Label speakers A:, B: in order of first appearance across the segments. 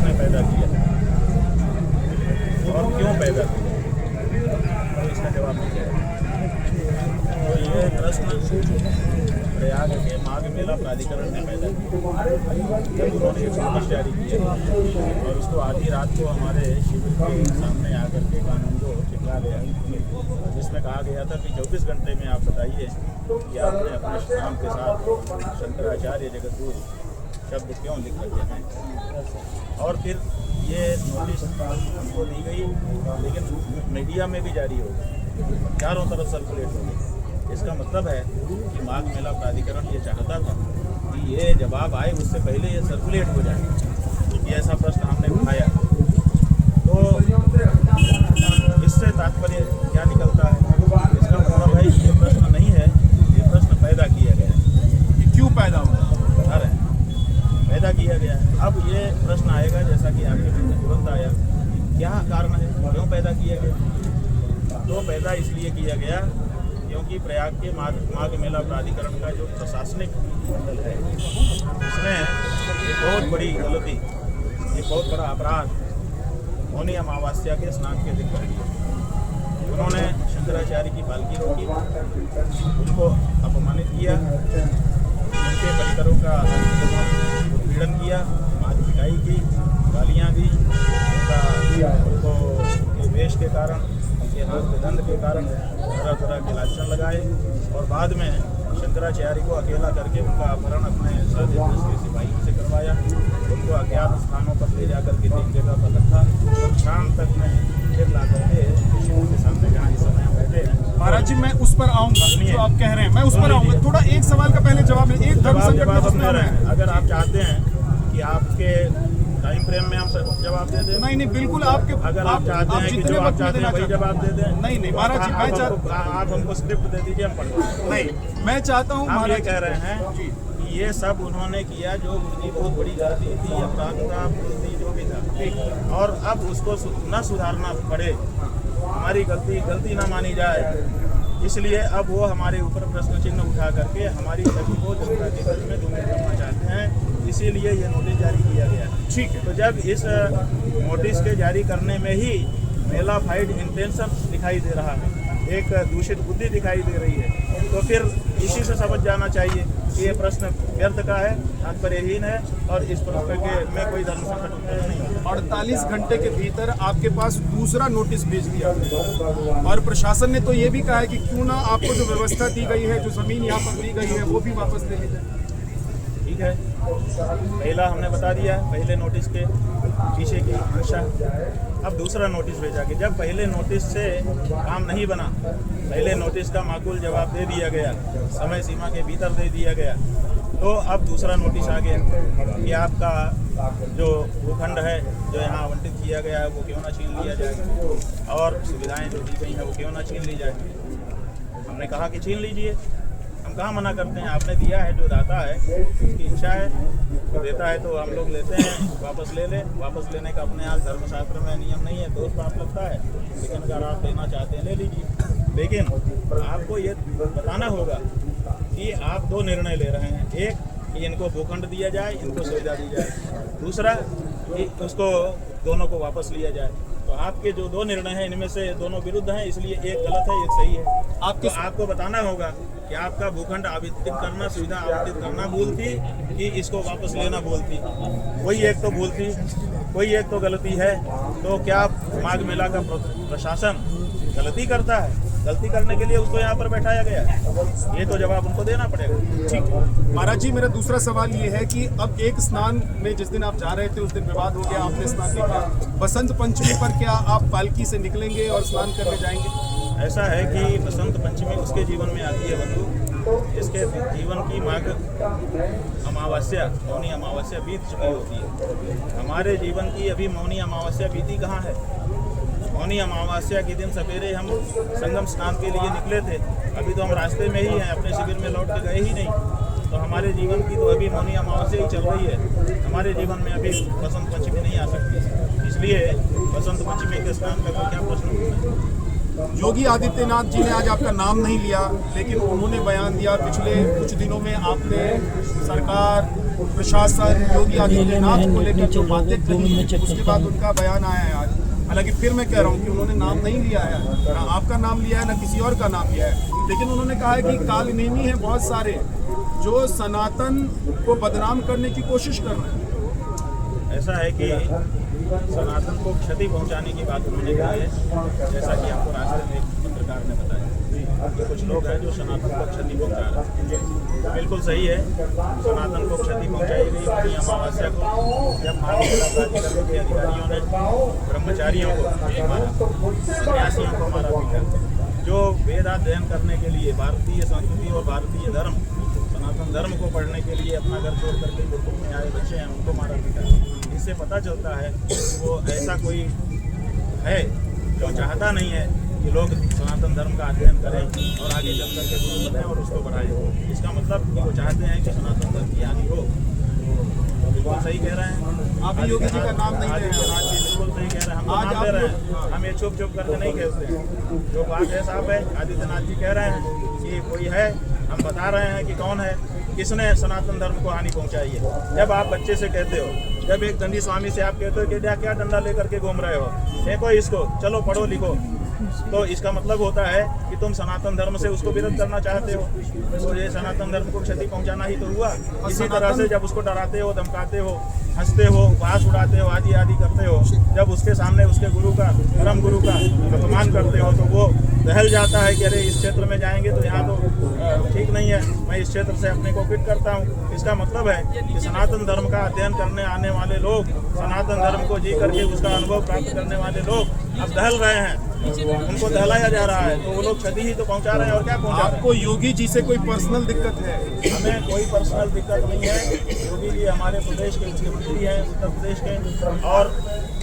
A: प्रश्न पैदा किया और क्यों पैदा किया, तो इसका जवाब नहीं है। तो ये प्रश्न प्रयाग के माघ मेला प्राधिकरण ने पैदा किया जब उन्होंने एक नोटिस जारी किया और उसको आधी रात को हमारे शिविर के सामने आकर के कानून को चिपका लिया, जिसमें कहा गया था कि 24 घंटे में आप बताइए कि आपने अपने नाम के साथ शंकराचार्य जगद्गुरु शब्द क्यों लिख रखे हैं। और फिर ये नोटिस हमको दी गई, लेकिन मीडिया में भी जारी हो गई, चारों तरफ सर्कुलेट हो गई। इसका मतलब है कि माघ मेला प्राधिकरण ये चाहता था कि ये जवाब आए उससे पहले ये सर्कुलेट हो जाए, क्योंकि ऐसा प्रश्न हमने उठाया। तो इससे तात्पर्य क्या निकलता है, इसका मतलब है कि ये प्रश्न नहीं है, ये प्रश्न पैदा किया गया है।
B: कि क्यों पैदा हुआ,
A: बता रहे हैं पैदा किया गया है। अब ये प्रश्न आएगा, जैसा कि आपके बीच में तुरंत आया, क्या कारण है, क्यों पैदा किया गया। तो पैदा इसलिए किया गया क्योंकि प्रयाग के माघ मेला प्राधिकरण का जो प्रशासनिक मंडल है, उसने एक बहुत बड़ी गलती, एक बहुत बड़ा अपराध मौनी अमावस्या के स्नान के दिन कर दिया। उन्होंने शंकराचार्य की पालकी रोकी, उनको अपमानित किया, उनके परिकरों का उत्पीड़न किया, मार पिटाई की, गालियाँ दी, उनको वेश के कारण, उनके दंड के कारण तरह तरह के लांछन लगाए और बाद में शंकराचार्य को अकेला करके उनका अपहरण अपने साथ के सिपाहियों से करवाया, उनको अज्ञात स्थानों पर ले जाकर के 3 जगह पर रखा और शाम तक में फिर ला करके शिविर के सामने जहाँ इस समय हम बैठे हैं।
B: महाराज जी, मैं उस पर आऊँगा जो आप कह रहे हैं, मैं उस पर आऊँगा। थोड़ा एक सवाल का पहले जवाब है, एक धर्म संकट में
A: जवाब दे रहे हैं। अगर आप चाहते हैं कि आपके टाइम फ्रेम में हम जवाब दे दें।
B: नहीं, बिल्कुल आपके,
A: अगर आप चाहते हैं कि जो आप चाहते हैं वही जवाब दे दें।
B: नहीं महाराज जी, मैं
A: आप हमको स्क्रिप्ट दे दीजिए, हम पढ़
B: नहीं, मैं चाहता हूँ।
A: हम ये कह रहे हैं कि ये सब उन्होंने किया जो उनकी बहुत बड़ी गलती थी, अपराध था, थी, जो भी था, और अब उसको न सुधारना पड़े, हमारी गलती ना मानी जाए, इसलिए अब वो हमारे ऊपर प्रश्न चिन्ह उठा करके हमारी छवि को जनता के बीच में धूमिल करना चाहते हैं, इसीलिए ये नोटिस जारी किया गया।
B: ठीक है,
A: तो जब इस नोटिस के जारी करने में ही मेला फाइड इंटेंशन दिखाई दे रहा है, एक दूषित बुद्धि दिखाई दे रही है, तो फिर इसी से समझ जाना चाहिए कि ये प्रश्न व्यर्थ का है, तात्पर्यहीन है और इस प्रश्न के में कोई धर्म संकट नहीं है।
B: 48 घंटे के भीतर आपके पास दूसरा नोटिस भेज दिया और प्रशासन ने तो ये भी कहा है कि क्यों ना आपको जो व्यवस्था दी गई है, जो जमीन यहाँ पर दी गई है, वो भी वापस ले ली जाए।
A: ठीक है, पहला हमने बता दिया है, पहले नोटिस के पीछे की मंशा। अब दूसरा नोटिस भेजा कि जब पहले नोटिस से काम नहीं बना, पहले नोटिस का माकूल जवाब दे दिया गया, समय सीमा के भीतर दे दिया गया, तो अब दूसरा नोटिस आ गया कि आपका जो भूखंड है जो यहाँ आवंटित किया गया है वो क्यों ना छीन लिया जाए और सुविधाएं जो दी गई हैं वो क्यों ना छीन ली जाए। हमने कहा कि छीन लीजिए, हम कहाँ मना करते हैं, आपने दिया है, जो दाता है उसकी इच्छा है, वो देता है तो हम लोग लेते हैं, वापस ले लें। वापस लेने का अपने यहाँ धर्मशास्त्र में नियम नहीं है, दोष पाप लगता है, लेकिन अगर आप लेना चाहते हैं ले लीजिए। लेकिन आपको ये बताना होगा कि आप 2 निर्णय ले रहे हैं, एक कि इनको भूखंड दिया जाए, इनको सुविधा दी जाए, दूसरा कि उसको दोनों को वापस लिया जाए। तो आपके जो 2 निर्णय हैं इनमें से दोनों विरुद्ध हैं, इसलिए एक गलत है, एक सही है। आपको बताना होगा कि आपका भूखंड आवंटित करना, सुविधा आवंटित करना भूल थी कि इसको वापस लेना भूल थी। कोई एक तो भूल थी, कोई एक तो गलती है। तो क्या माघ मेला का प्रशासन गलती करता है? गलती करने के लिए उसको यहाँ पर बैठाया गया, ये तो जवाब उनको देना पड़ेगा।
B: ठीक है महाराज जी, मेरा दूसरा सवाल ये है कि अब एक स्नान में जिस दिन आप जा रहे थे उस दिन विवाद हो गया, आपने स्नान नहीं किया, बसंत पंचमी पर क्या आप पालकी से निकलेंगे और स्नान करने जाएंगे?
A: ऐसा है कि बसंत पंचमी उसके जीवन में आती है बंधु, इसके जीवन की माघ अमावस्या, मौनी अमावस्या बीत चुकी होती है। हमारे जीवन की अभी मौनी अमावस्या बीती कहाँ है? मौनी अमावस्या के दिन सवेरे हम संगम स्नान के लिए निकले थे, अभी तो हम रास्ते में ही हैं, अपने शिविर में लौट के गए ही नहीं। तो हमारे जीवन की तो अभी मौनी अमावस्या ही चल रही है, हमारे जीवन में अभी बसंत पंचमी नहीं आ सकती, इसलिए बसंत पंचमी के स्नान का क्या प्रश्न होता है।
B: योगी आदित्यनाथ जी ने आज आपका नाम नहीं लिया, लेकिन उन्होंने बयान दिया पिछले कुछ दिनों में आपने सरकार प्रशासन योगी आदित्यनाथ को लेकर जो बातें कही, उसके बाद उनका बयान आया है आज। हालांकि फिर मैं कह रहा हूँ कि उन्होंने नाम नहीं लिया है, ना आपका नाम लिया है ना किसी और का नाम लिया है, लेकिन उन्होंने कहा है कि कालनेमी है बहुत सारे जो सनातन को बदनाम करने की कोशिश कर रहे हैं।
A: ऐसा है कि सनातन को क्षति पहुंचाने की बात उन्होंने कही है, जैसा कि आपको रास्ते में एक पत्रकार ने बताया कि कुछ लोग हैं जो सनातन को क्षति पहुंचा रहे हैं। बिल्कुल सही है, सनातन को क्षति पहुंचाई गई। बड़ी अमावस्या को जब महावीर प्राधिकरण के अधिकारियों ने ब्रह्मचारियों को मारा, सन्यासियों को मारा पीटा, जो वेद अध्ययन करने के लिए भारतीय संस्कृति और भारतीय धर्म सनातन धर्म को पढ़ने के लिए अपना घर छोड़ करके जो कुछ में आए बच्चे हैं उनको मारा पीटा। इससे पता चलता है कि वो ऐसा कोई है जो चाहता नहीं है कि लोग सनातन धर्म का अध्ययन करें और आगे चल करके गुरु बने और उसको बढ़ाएं। इसका मतलब कि वो चाहते हैं कि सनातन धर्म की हानि हो। बिल्कुल सही कह रहे हैं
B: आप योगी जी का नाम नहीं ले रहे हैं।
A: बिल्कुल सही कह रहे हैं, हम तो नाम ले रहे हैं, हम ये छुप छुप करके नहीं कहते हैं। जो बात है साहब है, आदित्यनाथ जी कह रहे हैं कि कोई है, हम बता रहे हैं कि कौन है, किसने सनातन धर्म को हानि पहुंचाई है। जब आप बच्चे से कहते हो, जब एक दंडी स्वामी से आप कहते हो कि क्या डंडा लेकर के घूम रहे हो, देखो इसको, चलो पढ़ो लिखो, तो इसका मतलब होता है कि तुम सनातन धर्म से उसको विरोध करना चाहते हो। तो ये सनातन धर्म को क्षति पहुंचाना ही तो हुआ। इसी तरह से जब उसको डराते हो, धमकाते हो, हंसते हो, उपहास उड़ाते हो, आदि आदि करते हो, जब उसके सामने उसके गुरु का, परम गुरु का अपमान करते हो, तो वो दहल जाता है कि अरे इस क्षेत्र में जाएंगे तो यहाँ तो ठीक नहीं है, मैं इस क्षेत्र से अपने को फिट करता हूँ। इसका मतलब है कि सनातन धर्म का अध्ययन करने आने वाले लोग, सनातन धर्म को जी करके उसका अनुभव प्राप्त करने वाले लोग अब दहल रहे हैं, उनको दहलाया जा रहा है, तो वो लोग क्षति ही तो पहुंचा रहे हैं और क्या पहुंचा रहे हैं।
B: आपको योगी जी से कोई पर्सनल दिक्कत है?
A: हमें कोई पर्सनल दिक्कत नहीं है। योगी जी हमारे प्रदेश के मुख्यमंत्री हैं, उत्तर प्रदेश के, और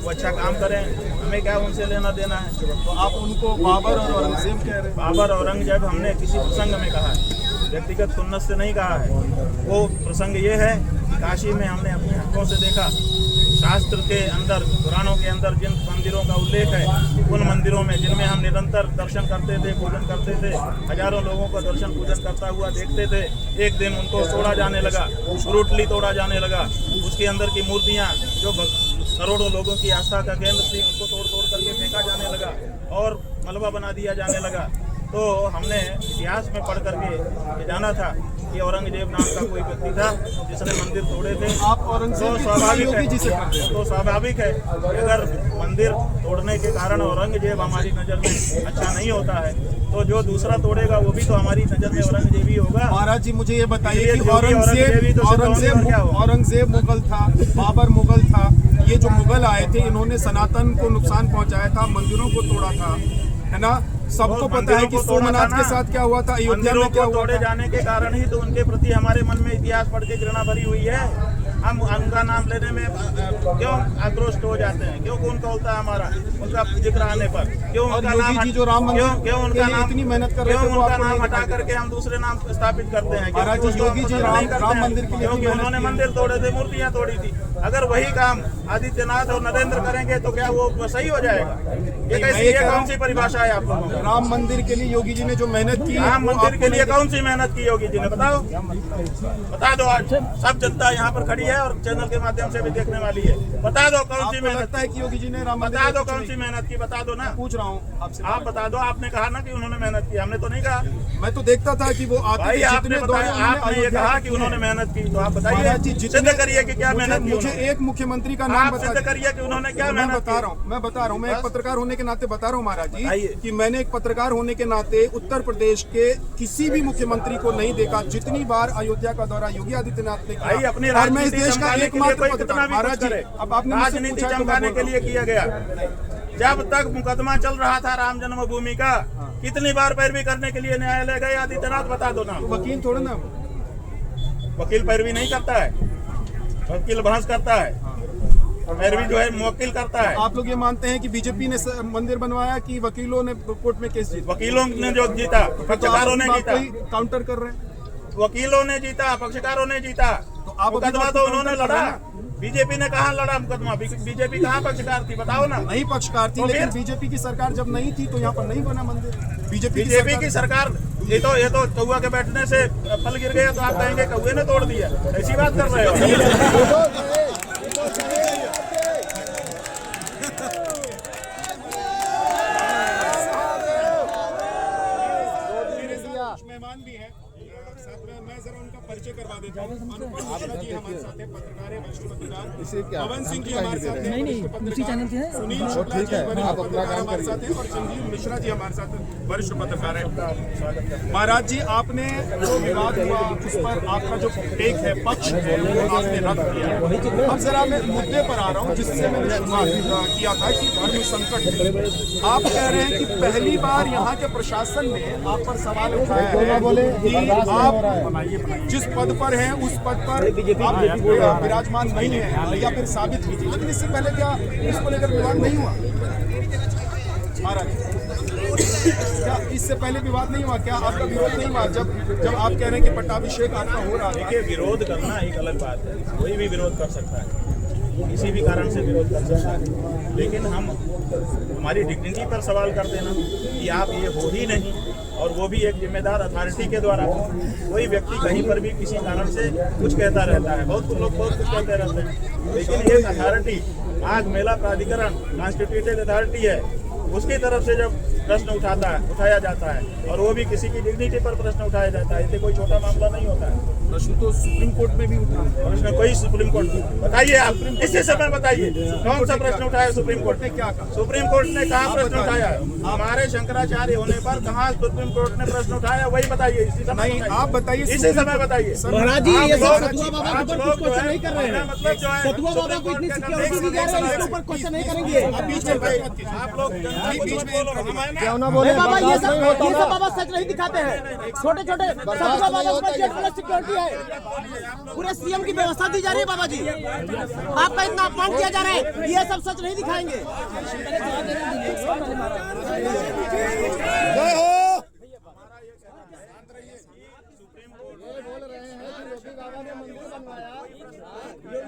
A: वो अच्छा काम करें, हमें क्या उनसे लेना देना है।
B: तो आप उनको बाबर और औरंगजेब कह रहे हैं?
A: बाबर औरंगजेब हमने किसी प्रसंग में कहा है, व्यक्तिगत खुन्नस से नहीं कहा है। वो प्रसंग ये है, काशी में हमने अपनी आंखों से देखा, शास्त्र के अंदर, पुराणों के अंदर जिन मंदिरों का उल्लेख है, उन मंदिरों में जिनमें हम निरंतर दर्शन करते थे, पूजन करते थे, हजारों लोगों का दर्शन पूजन करता हुआ देखते थे, एक दिन उनको तोड़ा जाने लगा, ब्रूटली तोड़ा जाने लगा। उसके अंदर की मूर्तियाँ जो करोड़ों लोगों की आस्था का केंद्र थी, उनको तोड़ तोड़ करके फेंका जाने लगा और मलबा बना दिया जाने लगा। तो हमने इतिहास में पढ़ करके ये जाना था कि औरंगजेब नाम का कोई व्यक्ति था जिसने मंदिर तोड़े थे।
B: आप औरंगजेब
A: तो स्वाभाविक
B: योगी जी से
A: है, तो स्वाभाविक है कि अगर मंदिर तोड़ने के कारण औरंगजेब हमारी नज़र में अच्छा नहीं होता है, तो जो दूसरा तोड़ेगा वो भी तो हमारी नज़र में औरंगजेब ही होगा।
B: महाराज जी मुझे ये बताइए कि
A: औरंगजेब
B: औरंगजेब मुगल था, बाबर मुगल था, ये जो मुगल आए थे इन्होंने सनातन को नुकसान पहुंचाया था, मंदिरों को तोड़ा था, है ना? सबको पता है कि सोमनाथ के साथ क्या हुआ था, अयोध्या में क्या हुआ
A: तोड़े जाने के कारण ही तो उनके प्रति हमारे मन में इतिहास पढ़ के घृणा भरी हुई है। हम उनका नाम लेने में क्यों आक्रोशित हो जाते हैं, क्यों खून खौलता है हमारा उनका जिक्र आने पर, क्यों उनका नाम,
B: जो राम मंदिर
A: क्यों उनका नाम,
B: इतनी मेहनत कर रहे थे,
A: उनका नाम हटा करके हम दूसरे नाम स्थापित करते हैं।
B: योगी जी राम मंदिर के लिए
A: क्योंकि उन्होंने मंदिर तोड़े थे, मूर्तियां तोड़ी थी। अगर वही काम आदित्यनाथ और नरेंद्र करेंगे तो क्या वो सही हो जाएगा? ये कौन सी परिभाषा है आप लोगों को?
B: राम मंदिर के लिए योगी जी ने जो मेहनत की,
A: राम मंदिर के लिए कौन सी मेहनत की योगी जी ने, बताओ, बता दो। आज सब जनता यहाँ पर खड़ी है और चैनल के माध्यम से भी देखने वाली है, बता दो कौन सी मेहनत
B: लगता है कि योगी जी ने राम मंदिर,
A: बता दो कौन सी मेहनत की, बता दो ना।
B: पूछ रहा हूँ आपसे,
A: आप बता दो। आपने कहा ना कि उन्होंने मेहनत की, हमने तो नहीं कहा।
B: मैं तो देखता था कि वो आते थे,
A: आपने बताया, आपने ये कहा कि उन्होंने मेहनत की, तो आप बताइए, सिद्ध करिए कि क्या मेहनत की।
B: मुझे एक मुख्यमंत्री का नाम
A: सिद्ध करिए कि उन्होंने क्या मेहनत की।
B: मैं बता रहा हूँ, मैं एक पत्रकार होने के नाते बता रहा हूँ महाराज जी कि मैंने एक पत्रकार होने के नाते उत्तर प्रदेश के किसी भी मुख्यमंत्री को नहीं देखा जितनी बार अयोध्या का दौरा योगी आदित्यनाथ ने किया।
A: अपनी
B: और मैं इस देश का एकमात्र पत्रकार, महाराज जी अब आपने
A: राजनीति चमकाने के लिए किया गया। जब तक मुकदमा चल रहा था राम जन्मभूमि का, कितनी बार पैरवी करने के लिए न्यायालय गए आदित्यनाथ, बता दो ना।
B: वकील थोड़े ना,
A: वकील पैरवी नहीं करता है, वकील बहस करता है, पैरवी जो है मुवक्किल करता है।
B: आप लोग ये मानते हैं कि बीजेपी ने मंदिर बनवाया कि वकीलों ने कोर्ट में केस जीता?
A: वकीलों ने जो जीता, पक्षकारों ने जीता।
B: काउंटर कर रहे हैं,
A: वकीलों ने जीता, पक्षकारों ने जीता।
B: तो आप
A: मुकदमा तो उन्होंने लड़ा, बीजेपी ने कहाँ लड़ा मुकदमा? बीजेपी कहाँ पक्षकार थी, बताओ ना।
B: नहीं पक्षकार थी, लेकिन बीजेपी की सरकार जब नहीं थी तो यहाँ पर नहीं बना मंदिर। बीजेपी
A: की सरकार ये तो कौआ के बैठने से फल गिर गया तो आप कहेंगे कौए ने तोड़ दिया, ऐसी बात कर रहे हो।
B: मेहमान भी हैं साथ में, मैं जरा उनका परिचय करवा देता हूँ। अनुपम मिश्रा जी हमारे साथ हैं, पत्रकार हैं, वरिष्ठ पत्रकार। पवन सिंह जी हमारे साथ हैं, उसी चैनल के हैं। सुनील शुक्ला जी वरिष्ठ पत्रकार हमारे साथ हैं और संजीव मिश्रा जी हमारे साथ वरिष्ठ पत्रकार हैं। महाराज जी, आपने जो विवाद हुआ उस पर आपका जो टेक है, पक्ष है, वो आपने रद्द किया। अब जरा मैं मुद्दे पर आ रहा हूँ जिससे मैंने शुरुआत किया था कि धर्म संकट है। आप कह रहे हैं कि पहली बार यहाँ के प्रशासन ने आप पर सवाल उठाया है कि आप जिस पद पर हैं उस पद पर आप विराजमान नहीं है या फिर साबित कीजिए। लेकिन इससे पहले क्या इसको लेकर विवाद नहीं हुआ महाराज? क्या इससे पहले विवाद नहीं हुआ? क्या आपका विरोध नहीं हुआ जब आप कह रहे हैं कि पट्टाभिषेक आपका हो रहा है?
A: देखिए, विरोध करना एक अलग बात है, कोई भी विरोध कर सकता है, किसी भी कारण से विरोध कर सकता है, लेकिन हमारी डिग्निटी पर सवाल कर देना कि आप ये हो ही नहीं, और वो भी एक जिम्मेदार अथॉरिटी के द्वारा। कोई व्यक्ति कहीं पर भी किसी कारण से कुछ कहता रहता है, बहुत लोग बहुत कुछ कहते रहते हैं, लेकिन एक अथॉरिटी, माघ मेला प्राधिकरण कॉन्स्टिट्यूटेड अथॉरिटी है, उसकी तरफ से जब प्रश्न उठाया जाता है और वो भी किसी की डिग्निटी पर प्रश्न उठाया जाता है, इससे कोई छोटा मामला नहीं होता है।
B: प्रश्न तो सुप्रीम कोर्ट में भी उठा,
A: प्रश्न कोई सुप्रीम कोर्ट बताइए, आप इसी समय बताइए कौन सा प्रश्न उठाया सुप्रीम कोर्ट ने? क्या कहा सुप्रीम कोर्ट ने? कहाँ प्रश्न उठाया? हमारे शंकराचार्य होने पर कहाँ सुप्रीम कोर्ट ने प्रश्न उठाया, वही बताइए इसी समय।
B: नहीं, आप बताइए,
A: इसी समय बताइए।
C: महाराज जी, ये सब सतुआ बाबा के ऊपर कुछ क्वेश्चन नहीं कर रहे हैं।
A: मतलब जो है
C: सतुआ बाबा को इतनी सिक्योरिटी दी जा रही है, इसके ऊपर क्वेश्चन नहीं करेंगे
A: आप लोग।
C: क्यों ना बोले बाबा? ये सब बाबा सच नहीं दिखाते हैं। छोटे छोटे सतुआ बाबा के ऊपर सिक्योरिटी है, पूरे सीएम की व्यवस्था दी जा रही है। बाबा जी, आपका इतना अपमान किया जा रहा है, ये सब सच नहीं दिखाएंगे।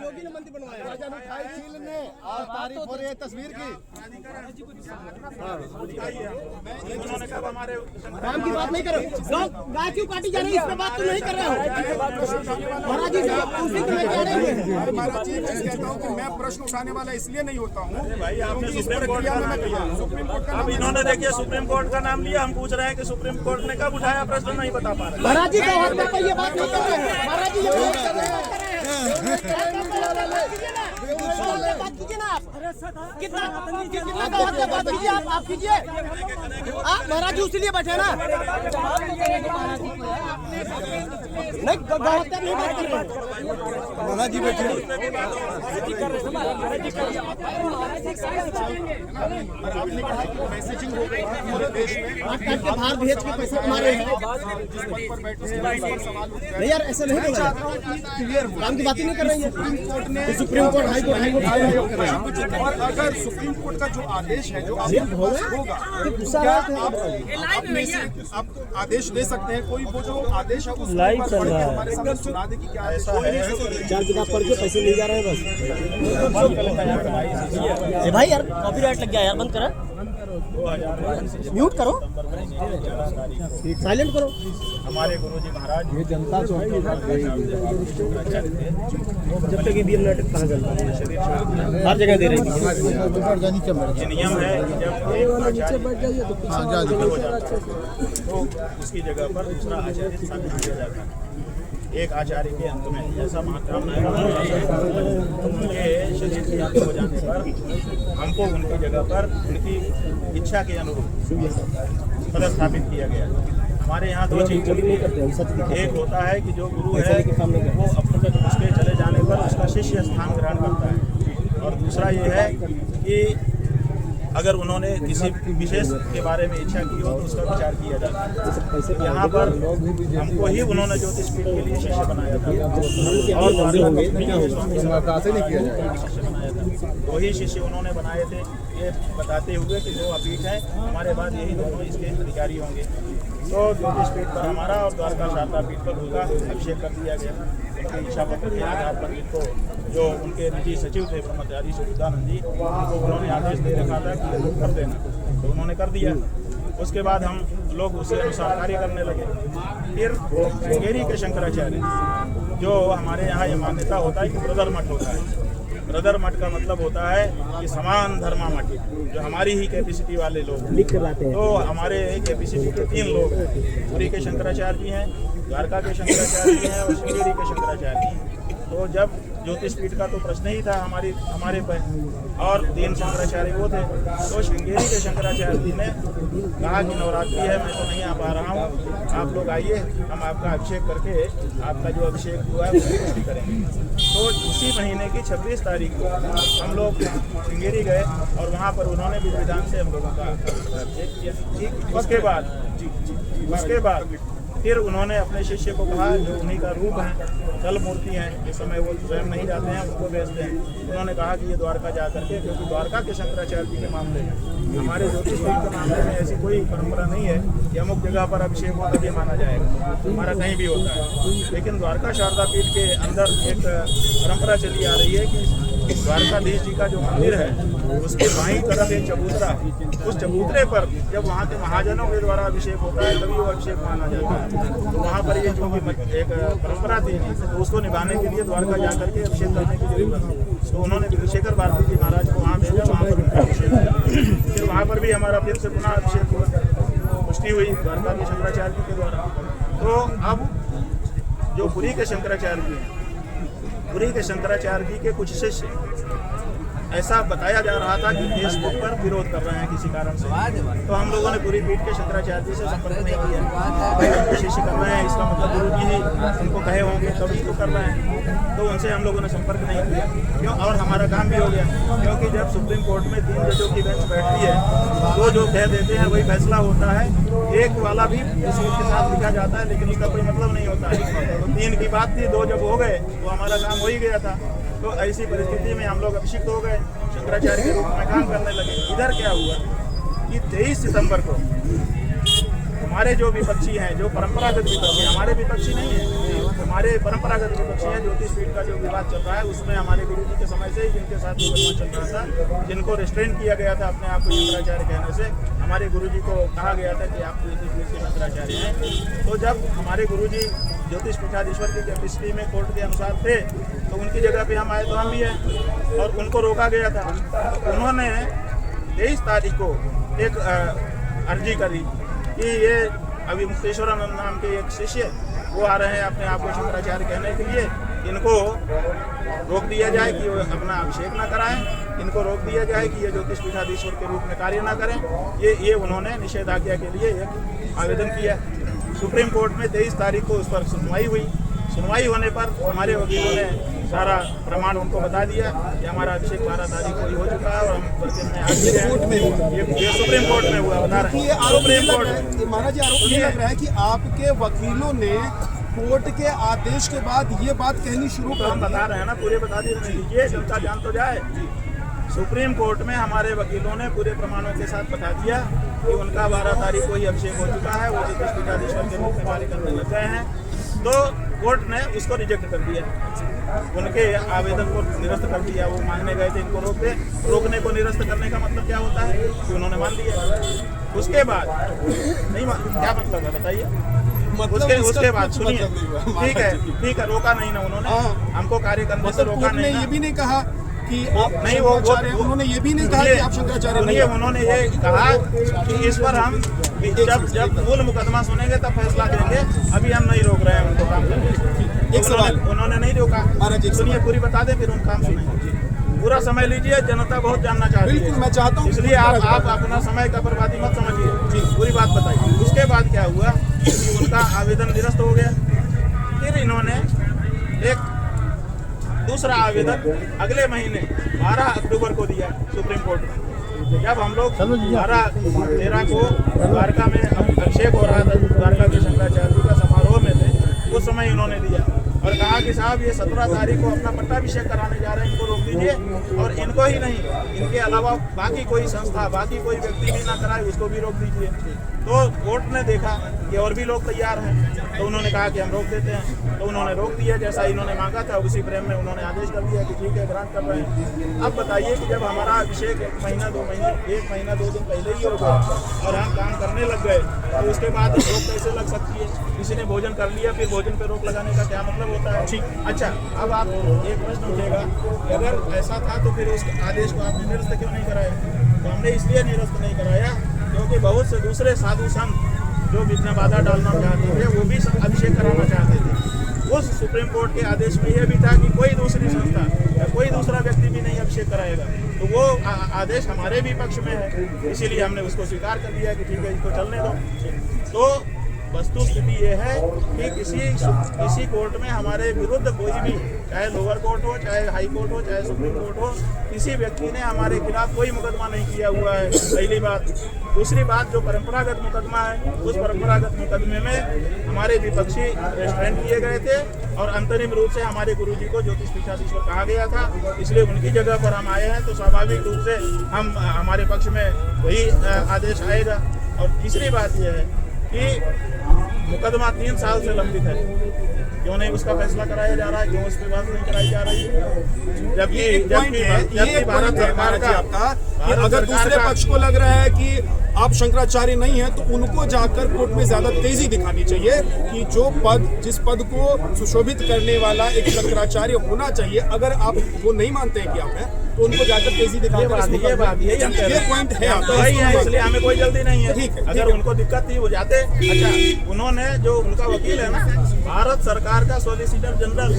C: योगी ने मंदिर बनवाया, छील ने और तारीफ हो रही है तस्वीर की। काम की बात नहीं करो, गाय क्यों काटी जा रही है, इस पर बात तो नहीं कर रहे हो महाराज जी। उसी को मैं कह रही हूँ
B: महाराज जी, मैं कहता हूँ कि मैं प्रश्न उठाने वाला इसलिए नहीं होता हूँ
A: भाई, आपने
B: इस
A: सुप्रीम कोर्ट
B: प्रक्रिया
A: का
B: में
A: नाम लिया।
B: सुप्रीम कोर्ट का
A: अब इन्होंने देखिए सुप्रीम कोर्ट का नाम लिया, हम पूछ रहे हैं कि सुप्रीम कोर्ट ने कब उठाया, प्रश्न नहीं बता पा रहे।
C: महाराज जी को हत्या पर ये बात नहीं कर रहे हैं महाराज जी, ये बात कर रहे हैं। बात कीजिए ना आप, कितना बात कीजिए आप कीजिए। महाराज जी उसीलिए बैठे ना, नहीं हत्या नहीं बात कर रहे महाराज जी बैठे।
B: मैसेजिंग हो गई पूरे देश में,
C: बाहर भेज के पैसे कमा रहे हैं। नहीं यार, ऐसा नहीं बोल रहा, काम की बात ही नहीं कर रही है। सुप्रीम कोर्ट हाई कोर्ट
B: और अगर सुप्रीम कोर्ट का जो आदेश है, जो आपके पास होगा, क्या आप आदेश दे सकते हैं? कोई वो जो आदेश है उसको हमारे सामने सुना दे कि क्या ऐसा है।
C: चार किताब पढ़ के पैसे ले जा रहे हैं बस। भाई यार कॉपीराइट लग गया यार, बंद करा, म्यूट करो, साइलेंट करो।
A: हमारे गुरुजी महाराज
C: ये जनता जो है जब तक ये नाटक कहाँ चल रहा है, हर जगह दे रही है।
A: ये नियम है कि जब एक आचार्य हो जाता है तो उसकी जगह पर दूसरा आचार्य स्थापित किया जाता है। एक आचार्य के अंत में जैसा महाकामनाएं उनके शरीर के अंत हो जाने पर हमको उनकी जगह पर उनकी इच्छा के अनुरूप पदस्थापित किया गया। हमारे यहाँ दो चीज चलती है, एक होता है कि जो गुरु है वो अपने उसके चले जाने पर उसका शिष्य स्थान ग्रहण करता है, और दूसरा ये है कि अगर उन्होंने किसी विशेष के बारे में इच्छा की हो तो उसका विचार किया जाता है। यहाँ पर हमको ही उन्होंने ज्योतिष पीठ के लिए शिष्य बनाया था और वही शिष्य उन्होंने बनाए थे, ये बताते हुए कि जो अपीठ है हमारे बाद यही दोनों इसके अधिकारी होंगे। तो ज्योतिष पीठ पर हमारा और द्वारका शारदा पीठ पर उनका अभिषेक कर दिया गया। उनकी इच्छा पत्र के आधार पर इनको जो उनके निजी सचिव थे ब्रह्मचारी सुविधानंद जी, उनको उन्होंने आदेश दे रखा था कि कर देना, तो उन्होंने कर दिया। उसके बाद हम लोग उसी अनुसार कार्य करने लगे। फिर श्रृंगेरी के शंकराचार्य, जो हमारे यहाँ ये मान्यता होता है कि ब्रदर मठ होता है। ब्रदर मठ का मतलब होता है कि समान धर्मा मठ, जो हमारी ही कैपेसिटी वाले लोग हैं। तो हमारे कैपेसिटी के 3 लोग हैं, पुरी के शंकराचार्य जी हैं, द्वारका के शंकराचार्य जी हैं और श्रृंगेरी के शंकराचार्य जी हैं। तो जब ज्योतिष पीठ का तो प्रश्न ही था हमारे पर, और 3 शंकराचार्य वो थे। तो श्रृंगेरी के शंकराचार्य जी ने कहा कि नवरात्रि है, मैं तो नहीं आ पा रहा हूँ, आप लोग आइए, हम आपका अभिषेक करके आपका जो अभिषेक हुआ है उसकी पुष्टि करेंगे। तो उसी महीने की 26 तारीख को हम लोग श्रृंगेरी गए और वहाँ पर उन्होंने विधि विधान से हम लोगों का अभिषेक किया। उसके बाद फिर उन्होंने अपने शिष्य को कहा, जो उन्हीं का रूप है, जल मूर्ति हैं, इस समय वो स्वयं नहीं जाते हैं, उसको भेजते हैं। उन्होंने कहा कि ये द्वारका जा करके, क्योंकि द्वारका के शंकराचार्य जी के मामले में, हमारे ज्योतिष पीठ के मामले में ऐसी कोई परंपरा नहीं है कि अमुक जगह पर अभिषेक हो तभी माना जाएगा, हमारा कहीं भी होता है। लेकिन द्वारका शारदा पीठ के अंदर एक परंपरा चली आ रही है कि द्वारकाधीश जी का जो मंदिर है उसके बाईं तरफ एक चबूतरा, उस चबूतरे पर जब वहाँ के महाजनों के द्वारा अभिषेक होता है तभी वो अभिषेक माना जाता है। तो वहाँ पर ये जो एक परंपरा थी, तो उसको निभाने के लिए द्वारका जाकर के अभिषेक करने की जरूरत थी। तो उन्होंने विधुशेखर भारती जी महाराज को वहाँ भेजा, वहाँ पर उनका अभिषेक किया। फिर वहाँ पर भी हमारा फिर से पुनः अभिषेक हुआ, पुष्टि हुई द्वारका के शंकराचार्य जी के द्वारा। तो अब जो पुरी के शंकराचार्य जी हैं, पुरी के शंकराचार्य जी के कुछ शिष्य, ऐसा बताया जा रहा था कि फेसबुक पर विरोध कर रहे हैं किसी कारण से। तो हम लोगों ने पुरी पीठ के शंकराचार्य जी से संपर्क नहीं किया। भाई उनके शिष्य कर रहे हैं, इसका मतलब गुरु जी ही उनको कहे होंगे तभी तो कर रहे हैं। तो उनसे हम लोगों ने संपर्क नहीं किया, क्यों, और हमारा काम भी हो गया। क्योंकि जब सुप्रीम कोर्ट में 3 जजों की बेंच बैठती है, वो जो कह देते हैं वही फैसला होता है। एक वाला भी किसी के साथ लिखा जाता है, लेकिन उसका कोई मतलब नहीं होता है। तो 3 की बात थी, 2 जब हो गए तो हमारा काम हो ही गया था। तो ऐसी परिस्थिति में हम लोग अभिषिक्त हो गए, शंकराचार्य के रूप में काम करने लगे। इधर क्या हुआ कि 23 सितंबर को हमारे जो विपक्षी हैं, जो परंपरागत विपक्षी, हमारे विपक्षी नहीं है, हमारे परंपरागत विपक्षी हैं, ज्योतिष पीठ का जो विवाद चल रहा है उसमें हमारे गुरु जी के समय से ही जिनके साथ मुकदमा चल रहा था, जिनको रिस्ट्रेन किया गया था अपने आप को शंकराचार्य कहने से, हमारे गुरु जी को कहा गया था कि आप ज्योतिष पीठ के शंकराचार्य हैं। तो जब हमारे गुरु जी ज्योतिष पीठाधीश्वर की कैपेसिटी में कोर्ट के अनुसार थे, तो उनकी जगह पे हम आए तो हम भी हैं, और उनको रोका गया था। तो उन्होंने 23 तारीख को एक अर्जी करी कि ये अभी मुक्तेश्वरानंद नाम के एक शिष्य वो आ रहे हैं अपने आप को शंकराचार्य कहने के लिए, इनको रोक दिया जाए कि वो अपना अभिषेक ना कराएं, इनको रोक दिया जाए कि ये ज्योतिष पीठाधीश्वर के रूप में कार्य ना करें। ये उन्होंने निषेधाज्ञा के लिए एक आवेदन किया। सुप्रीम कोर्ट में 23 तारीख को उस पर सुनवाई हुई। सुनवाई होने पर हमारे वकीलों ने सारा प्रमाण उनको बता दिया कि हमारा अभिषेक 12 तारीख को ही हो चुका है और हम वर्किंग में आ गए हैं। ये सुप्रीम कोर्ट में हुआ, बता रहे हैं सुप्रीम कोर्ट।
B: महाराज जी, आरोप ये लग रहा है कि आपके वकीलों ने कोर्ट के आदेश के बाद ये बात कहनी शुरू कर,
A: हम बता रहे हैं ना, पूरे बता दीजिए, जनता जान तो जाए। सुप्रीम कोर्ट में हमारे वकीलों ने पूरे प्रमाणों के साथ बता दिया कि उनका 12 तारीख को ही अभिषेक हो चुका है, वो ज्योतिष पीठाधीश्वर के रूप में कार्य करने लग गए हैं। तो कोर्ट ने उसको रिजेक्ट कर दिया, उनके आवेदन को निरस्त कर दिया। वो मांगने गए थे इनको रोकने को निरस्त करने का मतलब क्या होता है कि उन्होंने मान लिया। उसके बाद नहीं, क्या मतलब है बताइए? उसके बाद सुनिए, ठीक है, रोका नहीं ना उन्होंने, हमको कार्य करने से रोका नहीं।
B: ये भी नहीं कहा कि
A: नहीं, वो
B: उन्होंने ये भी नहीं कहा कि आप शंकराचार्य नहीं।
A: उन्होंने ये कहा कि इस पर हम जब मूल मुकदमा सुनेंगे तब फैसला देंगे, अभी हम नहीं रोक रहे हैं उनको काम करने।
B: एक सवाल,
A: उन्होंने नहीं रोका। सुनिए, पूरी बता दें फिर उन काम सुनेंगे। पूरा समय लीजिए, जनता बहुत जानना चाहती है।
B: बिल्कुल, मैं चाहता हूँ,
A: इसलिए आप अपना समय का बर्बादी मत समझिए, पूरी बात बताइए। उसके बाद क्या हुआ कि उनका आवेदन निरस्त हो गया। फिर इन्होंने एक दूसरा आवेदन अगले महीने 12 अक्टूबर को दिया सुप्रीम कोर्ट में। जब हम लोग 12-13 को द्वारका में अभिषेक हो रहा था, द्वारका के शंकराचार्य जी का समारोह में थे, उस समय इन्होंने दिया और कहा कि साहब ये 17 तारीख को अपना पट्टाभिषेक कराने जा रहे हैं, इनको रोक दीजिए, और इनको ही नहीं, इनके अलावा बाकी कोई संस्था, बाकी कोई व्यक्ति भी ना कराए, उसको भी रोक दीजिए। तो कोर्ट ने देखा कि और भी लोग तैयार हैं, तो उन्होंने कहा कि हम रोक देते हैं, तो उन्होंने रोक दिया जैसा इन्होंने मांगा था। उसी फ्रेम में उन्होंने आदेश कर दिया कि ठीक है, ग्रांट कर रहे हैं। अब बताइए कि जब हमारा अभिषेक 1 महीना 2 महीने 1 महीना 2 दिन पहले ही हो गया और हम काम करने लग गए, तो उसके बाद रोक कैसे लग सकती है? किसी ने भोजन कर लिया, फिर भोजन पे रोक लगाने का क्या मतलब होता है? ठीक, अच्छा, अब आप एक प्रश्न उठेगा कि अगर ऐसा था तो फिर उस आदेश को आपने निरस्त क्यों नहीं कराया? तो हमने इसलिए निरस्त नहीं कराया क्योंकि बहुत से दूसरे साधु संत जो जितना बाधा डालना चाहते थे, वो भी अभिषेक कराना चाहते थे। उस सुप्रीम कोर्ट के आदेश में यह भी था कि कोई दूसरी संस्था या कोई दूसरा व्यक्ति भी नहीं अभिषेक कराएगा, तो वो आदेश हमारे भी पक्ष में है, इसीलिए हमने उसको स्वीकार कर लिया कि ठीक है, इसको चलने दो। तो वस्तु स्थिति ये है कि किसी कोर्ट में हमारे विरुद्ध कोई भी, चाहे लोअर कोर्ट हो, चाहे हाई कोर्ट हो, चाहे सुप्रीम कोर्ट हो, किसी व्यक्ति ने हमारे खिलाफ कोई मुकदमा नहीं किया हुआ है, पहली बात। दूसरी बात, जो परंपरागत मुकदमा है, उस परंपरागत मुकदमे में हमारे विपक्षी रेस्ट्रेंट किए गए थे और अंतरिम रूप से हमारे गुरुजी को ज्योतिष पीठाधीश्वर कहा गया था, इसलिए उनकी जगह पर हम आए हैं, तो स्वाभाविक रूप से हमारे पक्ष में वही आदेश आएगा। और तीसरी बात यह है कि मुकदमा 3 साल से लंबित है, क्यों नहीं उसका फैसला कराया जा रहा है, क्यों उस पर बात नहीं कराई जा रही है? जबकि भारत सरकार का
B: आपका कि अगर दूसरे पक्ष को लग रहा है कि आप शंकराचार्य नहीं है, तो उनको जाकर कोर्ट में ज्यादा तेजी दिखानी चाहिए कि जो पद, जिस पद को सुशोभित करने वाला एक शंकराचार्य होना चाहिए, अगर आप वो नहीं मानते हैं कि आप हैं, तो उनको जाकर तेजी दिखाकर ये पॉइंट है।
A: तो वही है, इसलिए हमें कोई जल्दी नहीं है।
B: ठीक है,
A: अगर उनको दिक्कत थी वो जाते। अच्छा, उन्होंने जो उनका वकील है ना, भारत सरकार का सॉलिसिटर जनरल,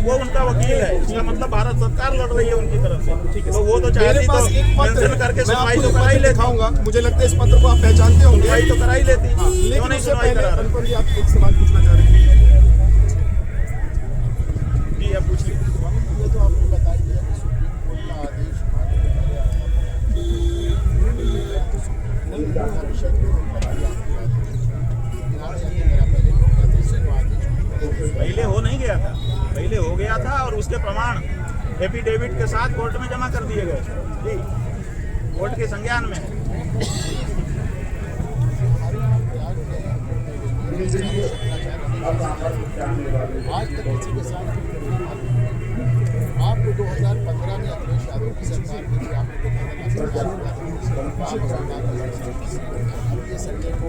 A: वो उनका वकील है, इसका मतलब भारत सरकार लड़ रही है उनकी तरफ से। तो वो तो चाहती तो मेंशन करके सुनवाई तो करा ही लेती।
B: मुझे लगता है इस पत्र को आप पहचानते होंगे,
A: सुनवाई तो करा ही लेती।
B: लेकिन उससे पहले अनुपम जी, आप एक सवाल पूछना चाह रहे हैं?
A: जी, अब पूछिए।
D: ये तो आपने बता दिया कि सुप्रीम कोर्ट का आदेश
A: पहले हो नहीं गया था, पहले हो गया था और उसके प्रमाण एफिडेविट के साथ कोर्ट में जमा कर दिए गए जी, कोर्ट के संज्ञान में है।
D: आज तक किसी के साथ आपको 2015 में अखिलेश यादव की सरकार के लिए आपने देखा अब ये संजय को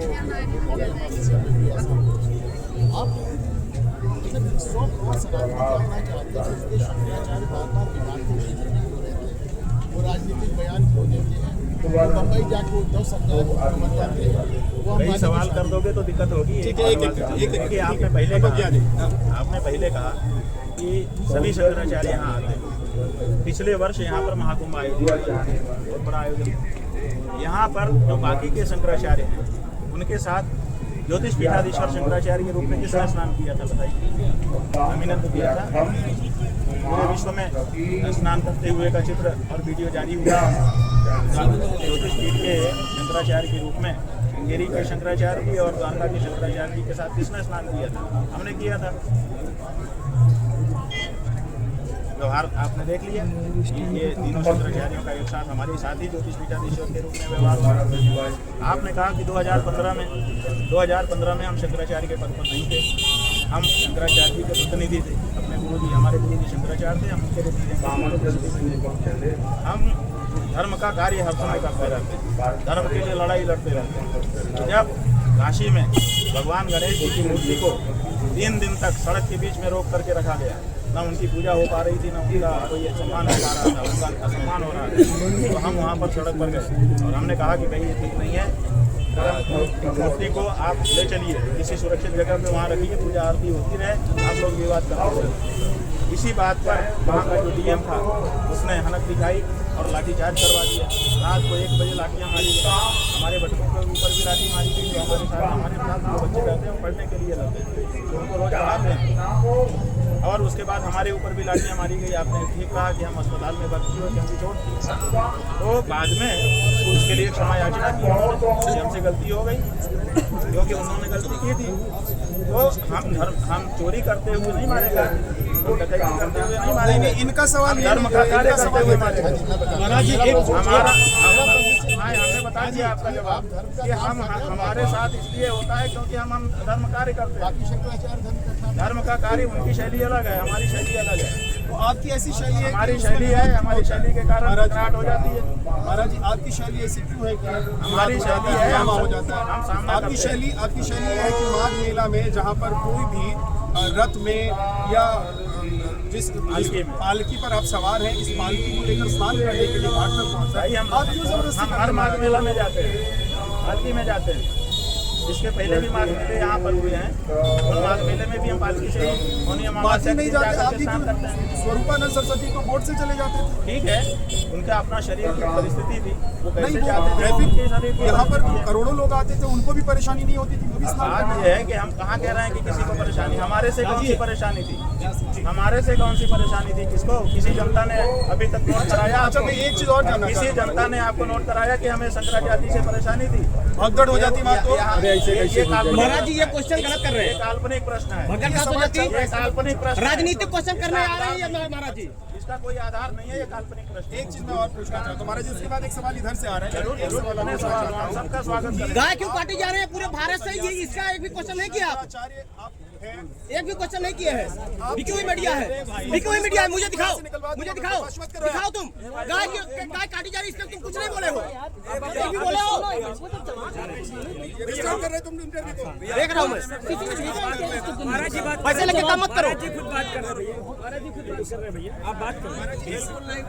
D: आप 100 करोड़ सनातन जानना चाहते हैं, इसलिए शंकराचार्य बार-बार विवाद को नहीं हो रहे थे, वो राजनीतिक बयान क्यों देते हैं? बम्बई जाके उद्धव सरकार को जाते हैं, वो
A: कई सवाल कर दोगे तो दिक्कत होगी।
B: ठीक है, एक
A: आपने पहले कहा कि सभी शंकराचार्य यहाँ आते हैं। पिछले वर्ष यहाँ पर महाकुंभ आयोजित हुआ, बहुत बड़ा आयोजन। यहाँ पर जो बाकी के शंकराचार्य हैं, उनके साथ ज्योतिष पीठाधीश्वर शंकराचार्य के रूप में किसने स्नान किया था बताइए? अमिनंद किया था। पूरे विश्व में स्नान करते हुए का चित्र और वीडियो जारी हुआ। ज्योतिष पीठ के शंकराचार्य के रूप में श्रृंगेरी के शंकराचार्य जी और द्वारका के शंकराचार्य जी के साथ किसने स्नान किया था? हमने किया था। व्यवहार आपने देख लिया, ये तीनों शंकराचार्यों का एक साथ हमारे साथ ही ज्योतिष पीठाधीश्वर के रूप में व्यवहार हुआ। आपने कहा कि 2015 में हम शंकराचार्य के पद पर नहीं थे, हम शंकराचार्य जी के प्रतिनिधि थे। अपने गुरु जी, हमारे गुरु जी शंकराचार्य थे, हम उनके प्रतिनिधि। हम धर्म का कार्य हर समय करते रहते हैं, धर्म के लिए लड़ाई लड़ते रहते हैं। जब काशी में भगवान गणेश जी की मूर्ति को 3 दिन तक सड़क के बीच में रोक करके रखा गया, ना उनकी पूजा हो पा रही थी, ना उनका कोई सम्मान हो पा रहा था, उनका असम्मान हो रहा था, तो हम वहाँ पर सड़क पर गए और हमने कहा कि भाई ये ठीक नहीं है, मूर्ति को आप ले चलिए, किसी सुरक्षित जगह पे वहाँ रखिए, पूजा आरती होती रहे, आप लोग विवाद करते रहे। इसी बात पर वहाँ का जो डीएम था उसने हनक दिखाई और लाठीचार्ज करवा दिया। रात को 1 बजे लाठियाँ मारी गई, हमारे बच्चों के ऊपर भी लाठी मारी गई। जो हमारे साथ जो बच्चे रहते हैं वो पढ़ने के लिए रहते हैं, तो उनको रोज पढ़ाते हैं। और उसके बाद हमारे ऊपर भी लाठियाँ मारी गई। आपने ठीक कहा कि हम अस्पताल में भर्ती हुए, क्योंकि चोट थी। तो बाद में उसके लिए क्षमा याचना की उन्होंने, हमसे गलती हो गई क्योंकि उन्होंने गलती की थी। तो हम चोरी करते हुए नहीं मारे गए, डकैती करते हुए नहीं
B: नहीं
A: मारेंगे।
B: नहीं, इनका सवाल ये
A: धर्म
B: नहीं
A: का
B: है,
A: कार्य
B: इनका
A: करते
B: सवाल
A: हुए
B: ये
A: मारेंगे।
C: महाराज जी
A: हमारा हमने बता दिया आपका जवाब कि हम हमारे साथ इसलिए होता है क्योंकि हम धर्म कार्य करते हैं।
D: शंकराचार्य धर्म का
A: धर्म का कार्य उनकी शैली अलग है, हमारी शैली अलग है।
B: तो आपकी ऐसी शैली है कि
A: हमारी शैली है, हमारी शैली के कारण टकराहट हो जाती है।
B: महाराज जी आपकी शैली ऐसी क्यों है कि
A: हमारी शैली है,
B: ड्रामा
A: हम
B: हो जाता
A: हम
B: है?
A: सामना
B: आपकी
A: करते हैं।
B: शैली है कि माघ मेला में जहाँ पर कोई भी रथ में या जिस पालकी पर आप सवार हैं, इस पालकी को लेकर स्नान करने के लिए घाट पर पहुंचा
A: भाई
B: है,
A: हम
B: आप क्यों जबरदस्ती
A: हम
B: कर
A: हर
B: रहे
A: माघ
B: हैं?
A: मेला में जाते हैं, पालकी में जाते हैं। इसके पहले भी माघ मेले यहाँ पर हुए हैं, उन माघ मेले में भी हम पालकी से
B: पालकी
A: अमावस्या
B: नहीं
A: के
B: जाते,
A: जाकर
B: आप
A: के
B: भी
A: स्नान करते हैं।
B: स्वरूपानंद सरस्वती को बोट से चले जाते थे।
A: ठीक है, उनका अपना शरीर की परिस्थिति थी, वो कैसे
B: नहीं, वो
A: जाते थे,
B: ट्रैफिक
A: उनके शरीर की
B: यहाँ पर
A: परिस्थिति है।
B: करोड़ों लोग आते थे, उनको भी परेशानी नहीं होती थी, वो भी स्नान
A: बात
B: करते
A: यह है कि हम कहाँ कह रहे हैं कि किसी को परेशानी, हमारे से कौन सी परेशानी थी, हमारे से कौन सी परेशानी थी, किसको, किसी जनता ने अभी तक नोट कराया?
B: अच्छा, मैं एक चीज और जानना
A: किसी
B: चाहता हूँ।
A: जनता ने आपको नोट कराया कि हमें शंकराचार्य से परेशानी थी?
B: भगदड़ हो जाती वहाँ तो
C: महाराज जी ये क्वेश्चन गलत कर रहे
A: ये
C: हैं।
A: काल्पनिक प्रश्न है,
C: भगदड़ कहाँ हो जाती
A: ये
C: है?
A: काल्पनिक प्रश्न है।
C: राजनीतिक क्वेश्चन करने आ रहे हैं ये महाराज जी।
A: इसका कोई आधार नहीं है, ये काल्पनिक प्रश्न है।
B: एक चीज मैं और पूछना चाहता हूँ महाराज जी, उसके बाद एक सवाल इधर से आ रहा है।
A: जरूर
B: एक सवाल और
A: अपने
B: पूछना
A: सवाल,
B: चाहता हूँ।
A: सबका स्वागत करें।
C: गाय क्यों काटे जा रहे हैं पूरे भारत से? ये इसका एक भी क्वेश्चन नहीं किया आप?
B: आचार्य आप हैं,
C: एक भी क्वेश्चन नहीं किया है। बिकी हुई मीडिया है, बिकी हुई मीडिया है। मुझे दिखाओ, मुझे दिखाओ, दिखाओ तुम गाय काटी जा रही है, इसमें तुम कुछ नहीं बोले हो, एक भी बोले हो?
B: डिस्टर्ब कर रहे तुम इंटरव्यू को।
C: देख रहा हूँ मैं। पैसे लेके काम मत करो।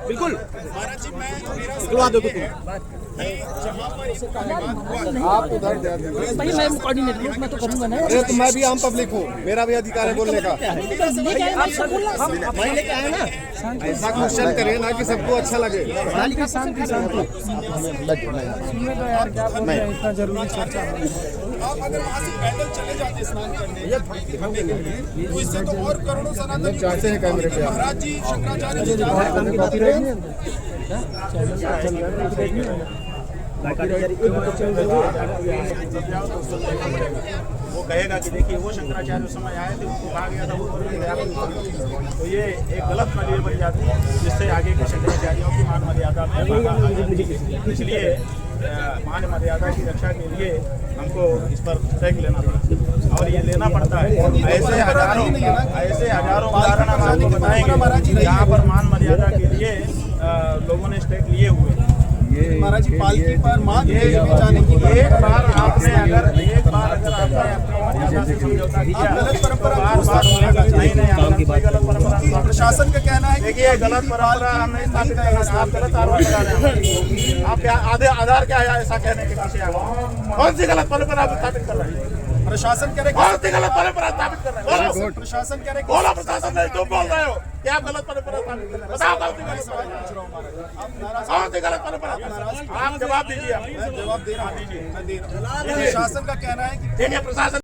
C: बिल्कुल
B: महाराज जी मैं मेरा
C: दिलवा दो तुम।
B: जहाँ पर इसका विवाद हुआ,
C: भाई मैं कोऑर्डिनेटर हूं, मैं तो करूंगा ना।
E: अरे तो मैं भी आम पब्लिक हूँ, मेरा भी अधिकार है बोलने का।
C: भाई लेके आए ना।
E: ऐसा क्वेश्चन करें ना कि सबको अच्छा लगे।
B: आप अगर वहाँ से पैदल चले जाते स्नान करने के लिए, तो इससे तो और करोड़ों सनातनी
E: चाहते हैं कैमरे पे आप।
B: महाराज जी शंकराचार्य जी जा रहे हैं।
A: वो कहेगा कि देखिए वो शंकराचार्य उस समय आए थे, उनको कहा गया था वो करेंगे, आप उनको करेंगे। तो ये एक गलत नजरिए बन जाती है, जिससे आगे के शंकराचार्यों की मान मर्यादा में बाधा आ जाती है। इसलिए मान मर्यादा की रक्षा के लिए हमको इस पर टैग लेना पड़ता है, और ये लेना पड़ता है। ऐसे हजारों उदाहरण हम आपको बताएंगे जहाँ पर मान मर्यादा के लिए लोगों ने स्टेक लिए हुए हैं।
B: महाराज जी पालकी पर माँ के में जाने की
A: एक बार आपने अगर आपने अपनी मर्यादा से समझौता किया,
B: गलत परंपरा
A: बार नहीं कोई गलत परंपरा।
B: प्रशासन का कहना है कि
A: देखिए गलत परंपरा हम नहीं स्थापित कर रहे हैं, आप गलत आरोप लगा रहे हैं। आप क्या आधार क्या है ऐसा कहने के पीछे? कौन सी गलत परंपरा आप स्थापित कर रहे हैं?
B: प्रशासन कह रहे
A: कौन सी गलत परंपरा स्थापित कर रहे हैं? बोलो।
B: प्रशासन कह रहे
A: बोलो, प्रशासन नहीं, तुम बोल रहे हो कि आप गलत परंपरा स्थापित कर रहे हैं। बताओ कौन सी गलत परंपरा, कौन सी गलत परंपरा? आप जवाब दीजिए,
B: जवाब दे रहा हूँ, मैं दे रहा हूँ। प्रशासन का कहना है कि
A: ठीक है प्रशासन